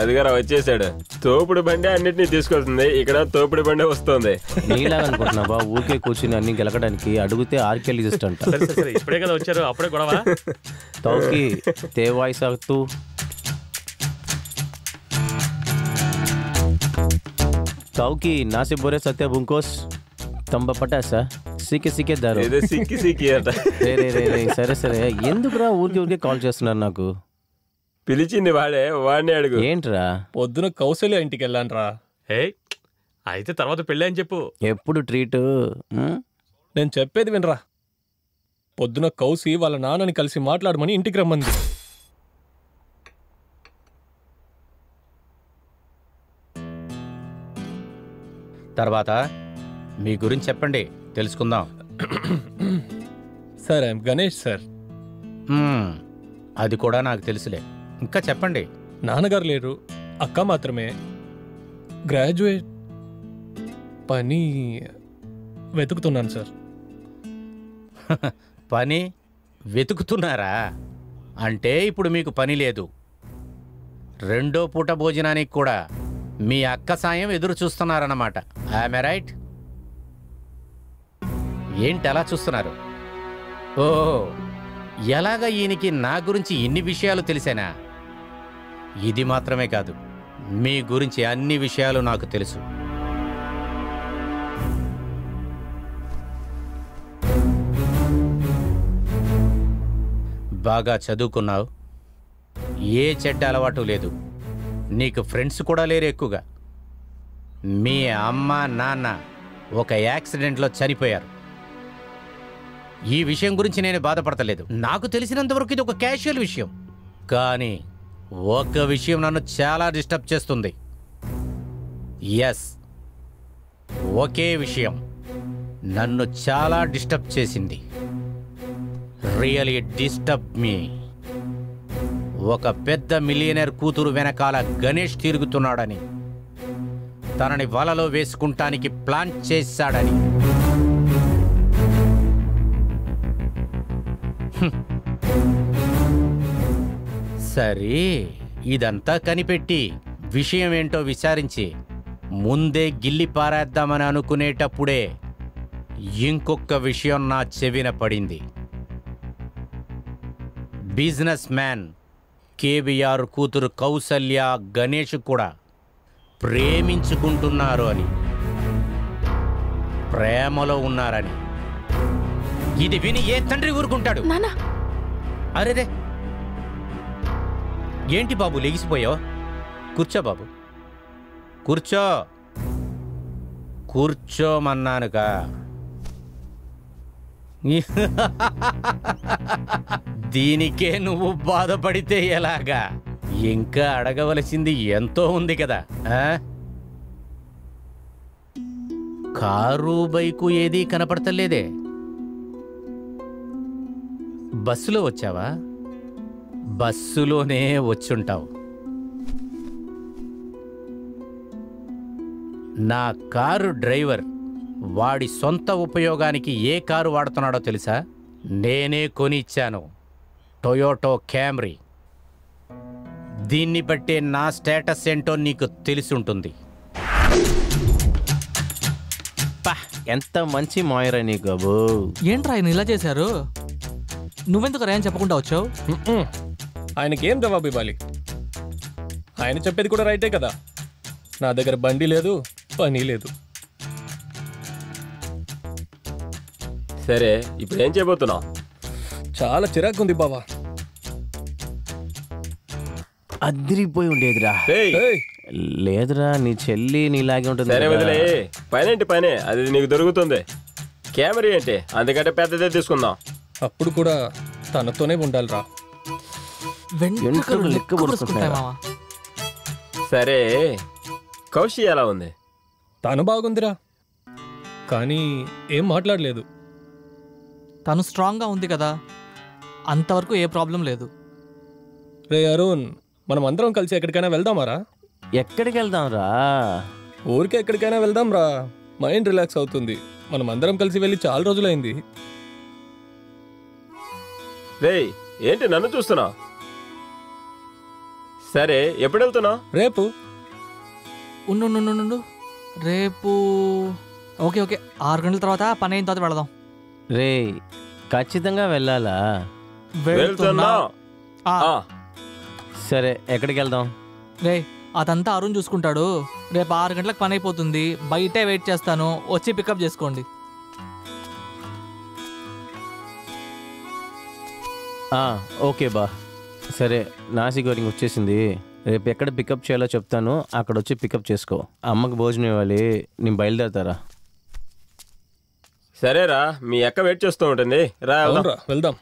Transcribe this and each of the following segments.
అదిగారా వచ్చేసాడు. తోపుడు బండి అన్నిటినీ తీసుకొస్తుంది, ఇక్కడ తోపుడు బండి వస్తుంది. నీలాగా అనుకుంటున్నావా ఊరికే కూర్చుని అన్ని గెలకడానికి? అడిగితే ఆర్కియాలజిస్ట్ అంట. ఇప్పుడే కదా వచ్చారు, అప్పుడే గొడవ. తౌకి తేవాయి సాగుతూ తౌకి నాసి బోరే సత్య బుంకోస్ తంబ పటాసా సీకే సీకే దారు సరే సరే. ఎందుకురా ఊరికే కాల్ చేస్తున్నారు నాకు? పిలిచింది వాడే, వాడిని అడుగు. ఏంట్రా? పొద్దున కౌశల్య ఇంటికి వెళ్ళాను. హే అయితే తర్వాత పెళ్ళి అని చెప్పు. ఎప్పుడు ట్రీట్? నేను చెప్పేది వినరా. పొద్దున కౌసి వాళ్ళ నాన్నని కలిసి మాట్లాడమని ఇంటికి రమ్మంది. తర్వాత మీ గురించి చెప్పండి, తెలుసుకుందాం. Sir I'm Ganesh sir. అది కూడా నాకు తెలుసులే, ఇంకా చెప్పండి. నాన్నగారు లేరు, అక్క మాత్రమే. గ్రాడ్యుయేట్, పని వెతుకుతున్నాను సార్. పని వెతుకుతున్నారా? అంటే ఇప్పుడు మీకు పని లేదు, రెండో పూట భోజనానికి కూడా మీ అక్క సాయం ఎదురు చూస్తున్నారన్నమాట. I'm right? ఏంటి అలా చూస్తున్నారు? ఓ, ఎలాగ ఈయనకి నా గురించి ఇన్ని విషయాలు తెలిసేనా? ఇది మాత్రమే కాదు, మీ గురించి అన్ని విషయాలు నాకు తెలుసు. బాగా చదువుకున్నావు, ఏ చెడ్డ అలవాటు లేదు, నీకు ఫ్రెండ్స్ కూడా లేరు ఎక్కువగా. మీ అమ్మ నాన్న ఒక యాక్సిడెంట్లో చనిపోయారు. ఈ విషయం గురించి నేను బాధపడతలేదు, నాకు తెలిసినంతవరకు ఇది ఒక క్యాషువల్ విషయం. కానీ ఒక విషయం నన్ను చాలా డిస్టర్బ్ చేస్తుంది. ఎస్, ఒకే విషయం నన్ను చాలా డిస్టర్బ్ చేసింది. Really disturb me. ఒక పెద్ద మిలియనర్ కూతురు వెనకాల గణేష్ తిరుగుతున్నాడని, తనని వలలో వేసుకుంటానికి ప్లాన్ చేశాడని. సరే, ఇదంతా కనిపెట్టి విషయం ఏంటో విచారించి ముందే గిల్లి పారేద్దామని అనుకునేటప్పుడే ఇంకొక విషయం నా చెవిన పడింది. బిజినెస్ మ్యాన్ కేబిఆర్ కూతురు కౌసల్య గణేష్ కూడా ప్రేమించుకుంటున్నారు అని, ప్రేమలో ఉన్నారని. ఇది విని ఏ తండ్రి ఊరుకుంటాడు? అరేరే, ఏంటి బాబు లెగిసిపోయావు? కూర్చో బాబు, కూర్చో. కూర్చోమన్నానుగా. దీనికే నువ్వు బాధపడితే ఎలాగా? ఇంకా అడగవలసింది ఎంతో ఉంది కదా. కారు బైకు ఏదీ కనపడతలేదే. బస్సులో వచ్చావా? బస్సులోనే వచ్చుంటావు. నా కారు డ్రైవర్ వాడి సొంత ఉపయోగానికి ఏ కారు వాడుతున్నాడో తెలుసా? నేనే కొని ఇచ్చాను, టొయోటో క్యామ్రీ. దీన్ని బట్టే నా స్టేటస్ ఏంటో నీకు తెలిసి ఉంటుంది. ఎంత మంచి మాయరా నీ గబు. ఏంట్రా ఆయన ఇలా చేశారు? నువ్వెందుకు రా అని చెప్పకుండా వచ్చావు? ఆయనకేం జవాబు ఇవ్వాలి? ఆయన చెప్పేది కూడా రైటే కదా. నా దగ్గర బండి లేదు, పని లేదు. సరే, ఇప్పుడు ఏం చేయబోతున్నావు? చాలా చిరాకు ఉంది బావా. అదిరిపోయి ఉండేదిరా. లేదురా, నీ చెల్లి నీలాగే ఉంటుంది. సరే వదిలే, పనేంటి పనే, అది నీకు దొరుకుతుంది. కెమెరా ఏంటి, అందుకంటే పెద్దదే తీసుకుందాం. అప్పుడు కూడా తనతోనే ఉండాలిరా. సరే, కౌశి ఎలా ఉంది? తను బాగుందిరా, కానీ ఏం మాట్లాడలేదు. తను స్ట్రాంగ్గా ఉంది కదా, అంతవరకు ఏ ప్రాబ్లం లేదు. రే అరుణ్, మనం అందరం కలిసి ఎక్కడికైనా వెళ్దామారా? ఎక్కడికి వెళ్దాం రా? ఊరికే ఎక్కడికైనా వెళ్దాం రా, మైండ్ రిలాక్స్ అవుతుంది. మనం అందరం కలిసి వెళ్ళి చాలా రోజులైంది. రేయ్, ఏంటి నన్ను చూస్తున్నావు? సరే ఎప్పుడు వెళ్తున్నావు? రేపు. ఉండు రేపు ఓకే 6 గంటల తర్వాత పని అయిన తర్వాత వెళదాం. రే ఖచ్చితంగా వెళ్ళాలా? వెళ్తున్నా. ఆ, సరే ఎక్కడికి వెళ్దాం? రే అదంతా అరుణ్ చూసుకుంటాడు. రేపు 6 గంటలకు పని అయిపోతుంది. బయటే వెయిట్ చేస్తాను, వచ్చి పికప్ చేసుకోండి. ఓకే బా. సరే నాసి గోరింగ్ వచ్చేసింది. రేపు ఎక్కడ పికప్ చేయాలో చెప్తాను, అక్కడ వచ్చి పికప్ చేసుకో. అమ్మకి భోజనం ఇవ్వాలి, నేను బయలుదేరతారా? సరేరా, మీ అక్క వెయిట్ చేస్తూ ఉంటుంది. రా వెళ్దాం. అవునరా, వెళ్దాం.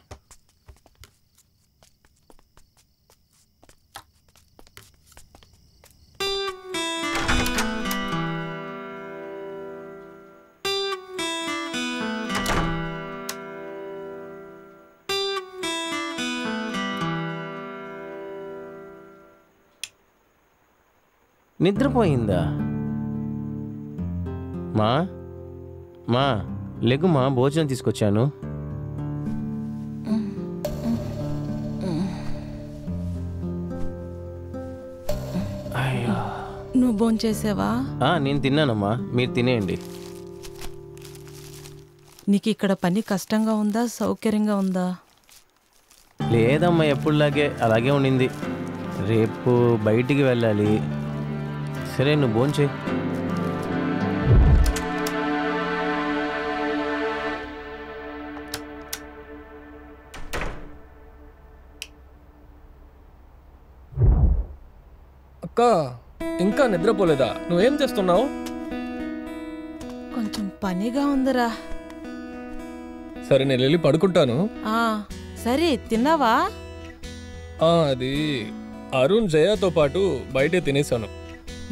నిద్రపోయిందా? మా లెగుమా, భోజనం తీసుకొచ్చాను. నువ్వు భోంచేసావా? నేను తిన్నానమ్మా, మీరు తినేయండి. నీకు ఇక్కడ పని కష్టంగా ఉందా, సౌకర్యంగా ఉందా? లేదమ్మా, ఎప్పుడులాగే అలాగే ఉండింది. రేపు బయటికి వెళ్ళాలి. సరే నువ్వు భోంచేయి. అక్క ఇంకా నిద్రపోలేదా? నువ్వేం చేస్తున్నావు? కొంచెం పనిగా ఉందిరా. సరే నేను వెళ్ళి పడుకుంటాను. సరే తిన్నావా? అది అరుణ్ జయతో పాటు బయటే తినేసాను.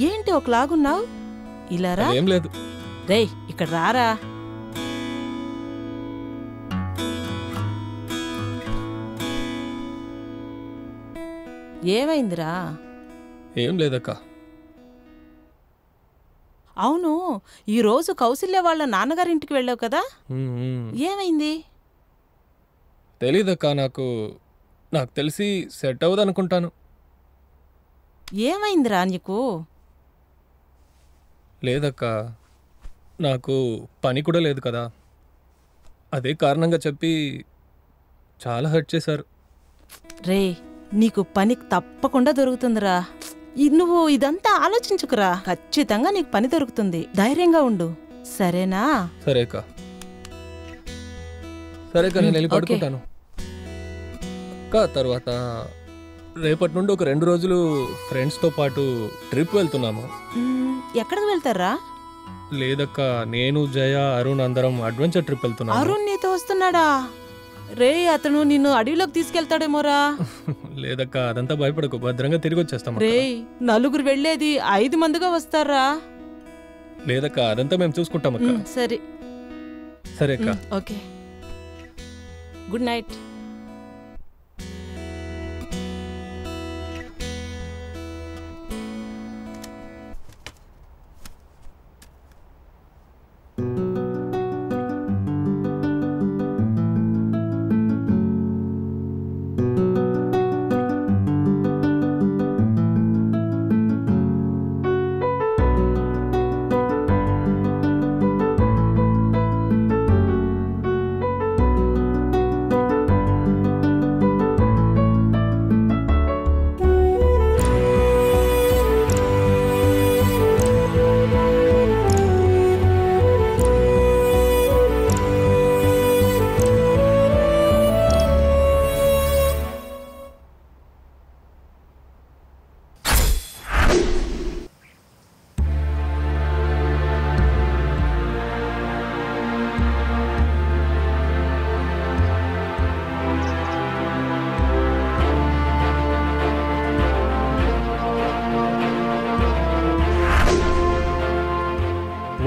ఏంటి ఒకలాగున్నావు? ఇలారా. ఏం లేదు. రేయ్ ఇక్కడ రారా. ఏమైందిరా? ఏం లేదక్క. అవును, ఈరోజు కౌశల్య వాళ్ళ నాన్నగారింటికి వెళ్ళావు కదా, ఏమైంది? తెలీదక్క, నాకు తెలిసి సెట్ అవ్వదు అనుకుంటాను. ఏమైందిరా నీకు? లేదక్క, నాకు పని కూడా లేదు కదా, అదే కారణంగా చెప్పి చాలా హర్ట్ చేశారు. రే నీకు పని తప్పకుండా దొరుకుతుందిరా. నువ్వు ఇదంతా ఆలోచించుకురా, ఖచ్చితంగా నీకు పని దొరుకుతుంది. ధైర్యంగా ఉండు, సరేనా? సరేక నేను వెళ్ళి పడుకుంటాను. అక్క తర్వాత రేపటి నుండి ఒక 2 రోజులు ఫ్రెండ్స్తో పాటు ట్రిప్ వెళ్తున్నాము. ఎక్కడికి వెళ్తారా? లేదక్క, నేను జయ అరుణ్ అందరం అడ్వెంచర్ ట్రిప్ వెళ్తున్నాము. అరుణ్ నీతో వస్తున్నాడా? రే అతను నిన్ను అడవిలోకి తీసుకెళ్తాడేమోరా. లేదక్క, అదంతా భయపడకు, భద్రంగా తిరిగి వచ్చేస్తాం. రే 4 వెళ్ళేది 5 మందిగా వస్తారా? లేదక్క, అదంతా మేము చూసుకుంటాం అక్క. సరే సరే అక్క. Okay, good night.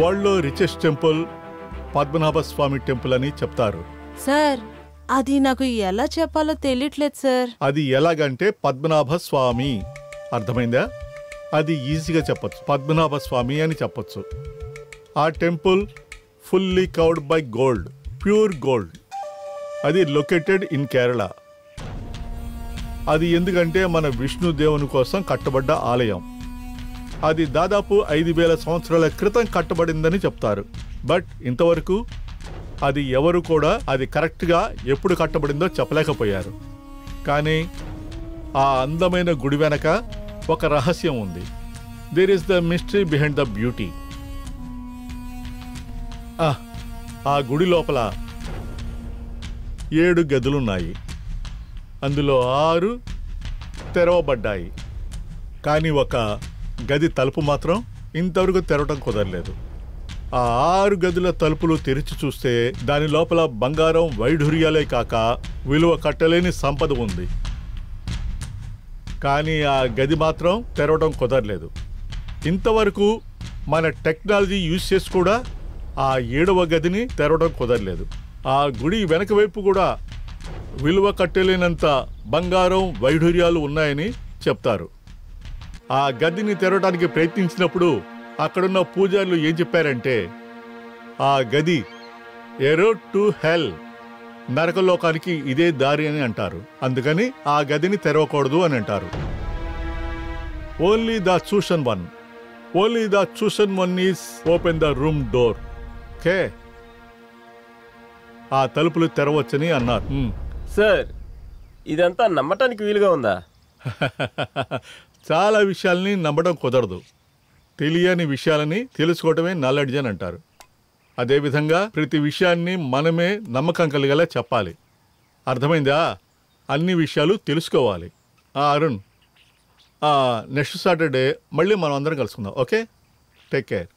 వరల్డ్లో రిచెస్ట్ టెంపుల్ పద్మనాభ స్వామి టెంపుల్ అని చెప్తారు. సార్ అది నాకు ఎలా చెప్పాలో తెలియట్లేదు సార్. అది ఎలాగంటే పద్మనాభ స్వామి, అర్థమైందా? అది ఈజీగా చెప్పచ్చు, పద్మనాభ స్వామి అని చెప్పచ్చు. ఆ temple fully covered buy gold, pure gold. అది లొకేటెడ్ ఇన్ కేరళ. అది ఎందుకంటే మన విష్ణు దేవుని కోసం కట్టబడ్డ ఆలయం. అది దాదాపు 5000 సంవత్సరాల క్రితం కట్టబడిందని చెప్తారు. బట్ ఇంతవరకు అది ఎవరు కూడా అది కరెక్ట్గా ఎప్పుడు కట్టబడిందో చెప్పలేకపోయారు. కానీ ఆ అందమైన గుడి వెనక ఒక రహస్యం ఉంది. There is the mystery behind the beauty. ఆ గుడి లోపల 7 గదులున్నాయి. అందులో 6 తెరవబడ్డాయి. కానీ ఒక గది తలుపు మాత్రం ఇంతవరకు తెరవటం కుదరలేదు. ఆ 6 గదుల తలుపులు తెరిచి చూస్తే దాని లోపల బంగారం, వైఢూర్యాలే కాక విలువ కట్టలేని సంపద ఉంది. కానీ ఆ గది మాత్రం తెరవడం కుదరలేదు. ఇంతవరకు మన టెక్నాలజీ యూజ్ చేసి కూడా ఆ 7వ గదిని తెరవడం కుదరలేదు. ఆ గుడి వెనక వైపు కూడా విలువ కట్టలేనంత బంగారం, వైఢూర్యాలు ఉన్నాయని చెప్తారు. ఆ గదిని తెరవడానికి ప్రయత్నించినప్పుడు అక్కడున్న పూజారులు ఏం చెప్పారంటే, ఆ గది ఏ రోడ్ టు హెల్, నరకలోకానికి ఇదే దారి అని అంటారు. అందుకని ఆ గదిని తెరవకూడదు అని అంటారు. Only the chosen one is open the room door. Okay, ఆ తలుపులు తెరవచ్చని అన్నారు. సార్, ఇదంతా నమ్మటానికి వీలుగా ఉందా? చాలా విషయాల్ని నమ్మడం కుదరదు. తెలియని విషయాలని తెలుసుకోవటమే నాలెడ్జ్ అని అంటారు. అదేవిధంగా ప్రతి విషయాన్ని మనమే నమ్మకం కలిగేలా చెప్పాలి. అర్థమైందా? అన్ని విషయాలు తెలుసుకోవాలి. అరుణ్, నెక్స్ట్ సాటర్డే మళ్ళీ మనం అందరం కలుసుకుందాం. Okay, take care.